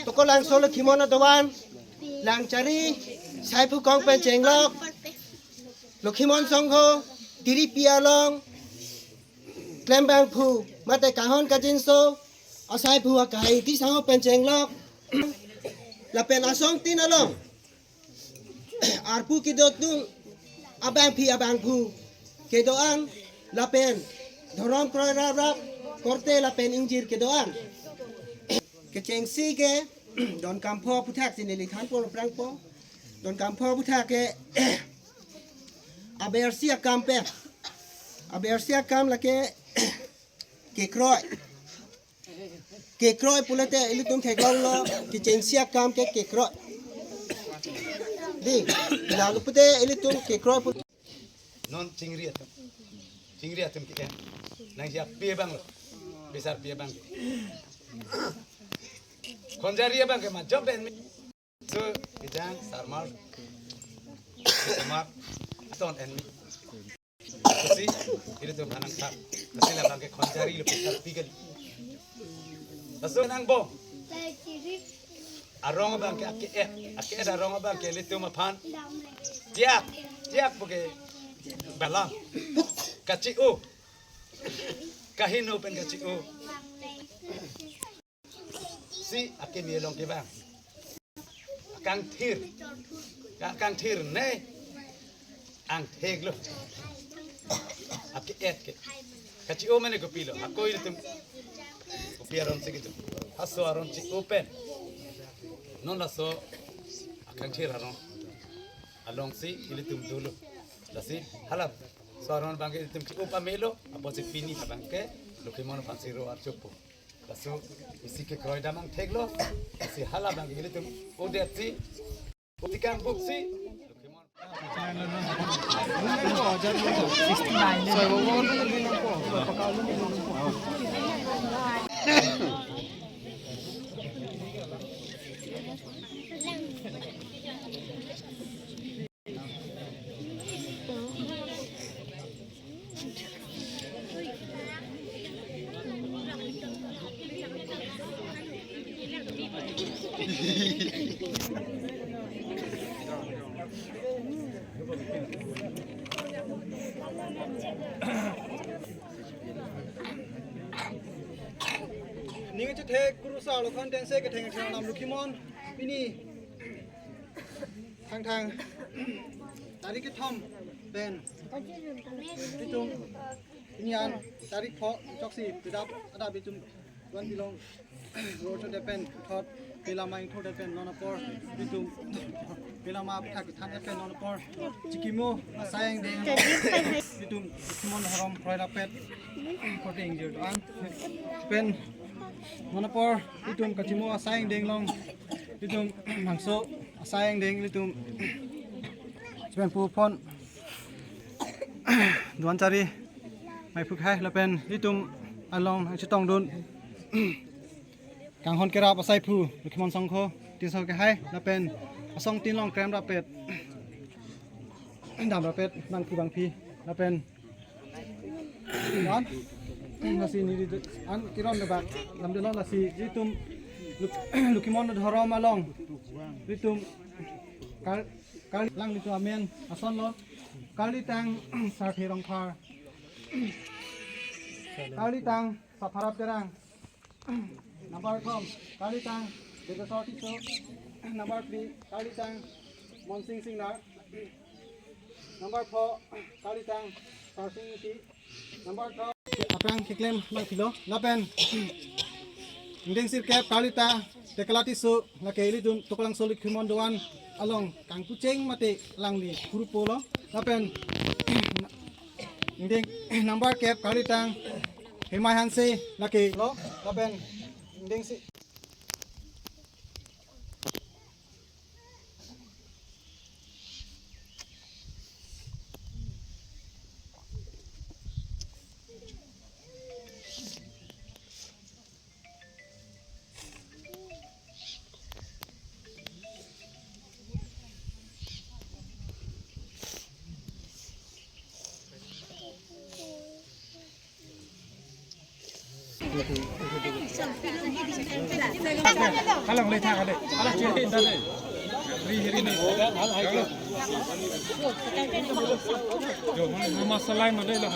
ตุกลังโซลคิมอนตะวันลังจารีสายผู้กองเป็นเจงลอกลูกคิมอนซองโฮดิริปียลองแกลมแบงผู้มาแต่กาฮอนกาจินโซอาสายผู้อากาศที่สังเป็นเจงลอกและเป็นอาซองตีนอลองอาร์ผู้กิดตุงอาแบงพีอาแบงผู้เกดอันและเป็นดรอมปรอยรับคอร์เตและเป็นอิงจิรเกดอันke cheng si ke don kampo puthak sin li than por prang po don kampo puthak ke abersia kampe abersia kam la ke kroi pulate ili tum thek long lo ke cheng sia kam ke kroi di la lu pute ili tum ke kroi non chingriatum ke nang sia pe bang lo besar pe bang Konjaria bang ke macam ben so kijang sarmar ton en mi kasi itu tu manang tak kasi la bang ke konjari lu pisar pigal lasu nang bo arong bang ke ake arong bang ke litu ma phan tiak boke balam kaci u kahinu pen kaci u si akin yelong ke bang kang thir ne ang theg lo ake et ke kachi o mane ko pilo akoi tum ko piaron se gitu haso aron chi open non la so akang thir aron along si ilitum dulu la si halap so aron bang ilitum chi opa melo apo si fini bang ke lo ke mon pansiro archopo lasu isi ke kroy damang theglo isi hala bang gili tum udet si utikan buk siนี่ก็จะเทกรุษาลูกคอนเทนเซ่กับแทงทางนำลูกคิมอนพี่นี่ทางตาริกทอมเป็นพี่จุ่มนี่อันตาริกเพาะจ็อกซี่ปิดับอาดาพี่จุ่มวันพี่ลงโรชเดเป็นทอดเวลามาอินโทรเดเป็นนอนปอร์พี่จุ่มเวลามาทักทันเดเป็นนอนปอร์จิกิโมมาใส่เด้งพี่จุ่มคิมอนฮารอมพลอยรับเป็ดโคตรเองเยอะอันเป็นmana por itum kacimo asayang deng long itum mangso asayang deng itum sepen pu pon duan cari mai phuk hai lapen itum along chitong dun kang hon kerap asai phu lukimon songkho tin so ke hai lapen asong tin long krem rapet dam rapet bang phi lapen duan nasi ni an kiron de bak lam de non nasi ritum lukimon dhoro malong ritum kal lang litu amen ason lo kali tang sa thirong phar kali tang sa pharap terang number com kali tang de so ti so number 3 kali tang mon sing na number 4 kali tang passing ti number 12 aprang kiklem lang kilo lapen indeng sir kep kali ta tekalati su la keli dun tokolang solik khimon doan along kang kucing mate lang li grupo lo lapen indeng number kep kali tang himai hanse la ke lo lapen indeng si Halang boleh tak ada. Halang ciri dah ada. Hari ni. Jom, masalah mana lah.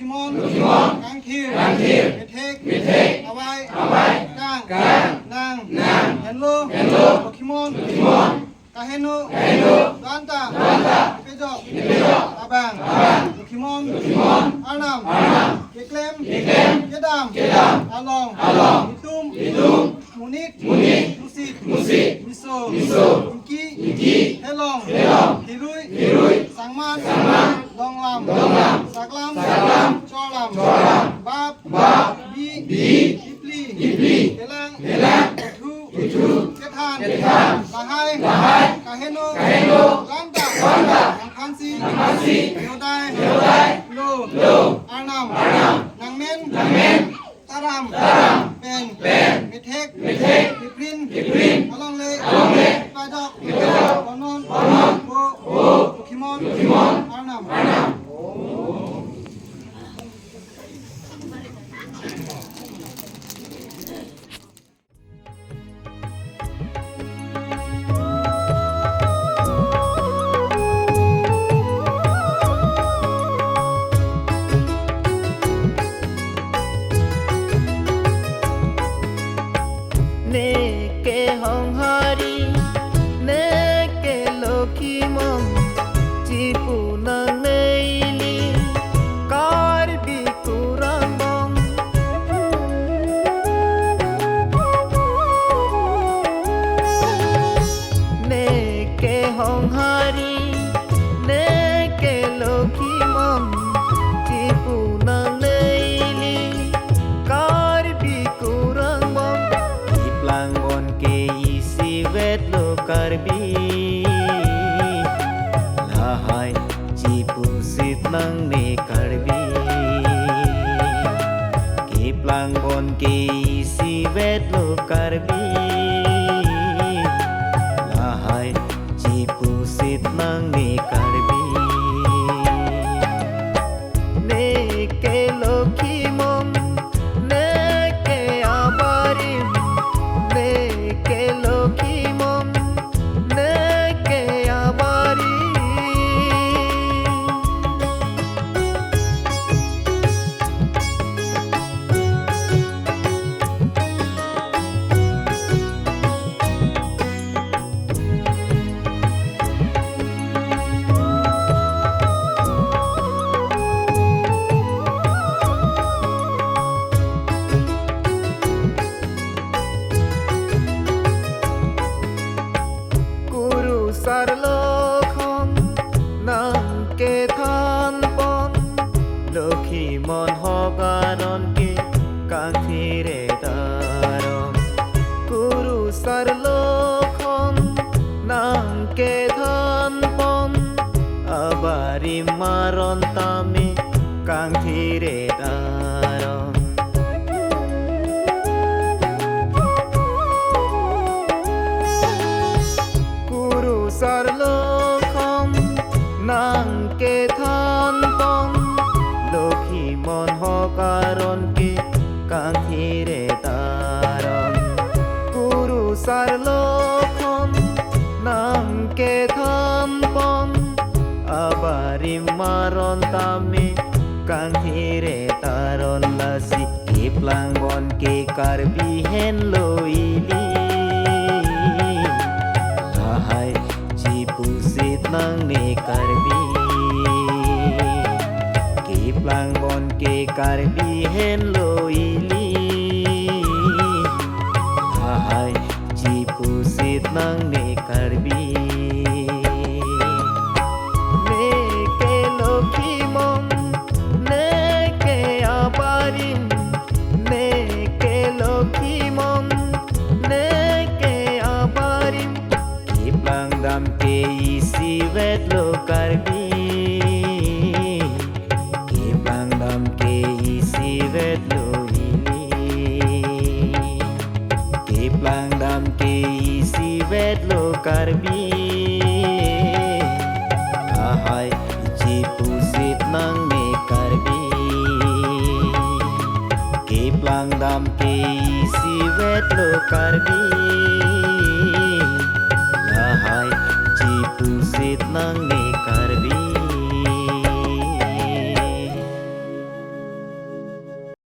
คิมอนกางทีมิเทกเอาไว้กางนางเฮนโลโลคิมอนกาเฮโนดานตาเปจอกอาบังโลคิมอนอาร์นามเกเคลมเกดามอาลองมิตุมมูนิกมุสิมิโซอิงกีเฮลองฮิรุยสังมันลองลำสักลำจอลำบาบบีฮิปลีเฮลังทูเกทานลาไฮกาเฮโนลันดาอังคันซีเฮลไดโลอาร์นามนางเมนตารามเป็นมิเทกมิพรินอลองเลปาดอกบอนอนโบคิมอนอาร์นาม Neke honghari, neke lokimon, cipunang neili, karbi kurambong. Neke honghari, neke lokimon, cipunang neili, karbi kurambong. Langgon ke isi vet lo karbi lahai cipu sit nang ne karbi ke langgon ke isi vet lo karbi lahai cipu sit nang ne karbi ne ke lokimom ne ke abarim neke lokimom neke abari sarlokhon nang ke than pon lokhimon hogaron ke kanthire daron guru sarlokhon nang ke than pon abari maron tame kanthire daron sarlokhom nang ke than pon lokhimon hokaron ke kanthire taron guru sarlokhom nang ke than pon abari maron tame kanthire taron lasi kiplangon ke karbi hen loili lahai cipusit nang ne karbi kiplangon ke karbi hen loili lahai cipusit nang ne karbi neke lokimon neke abarim neke lokimon neke abarim kiplang dam ke isi vet lo karbi kiplang dam ke isi vet lo ini kiplang dam ke isi vet lo karbi ahai cipusit nang ne karbi kiplang dam ke isi vet lo karbi lahai cipusit nang ne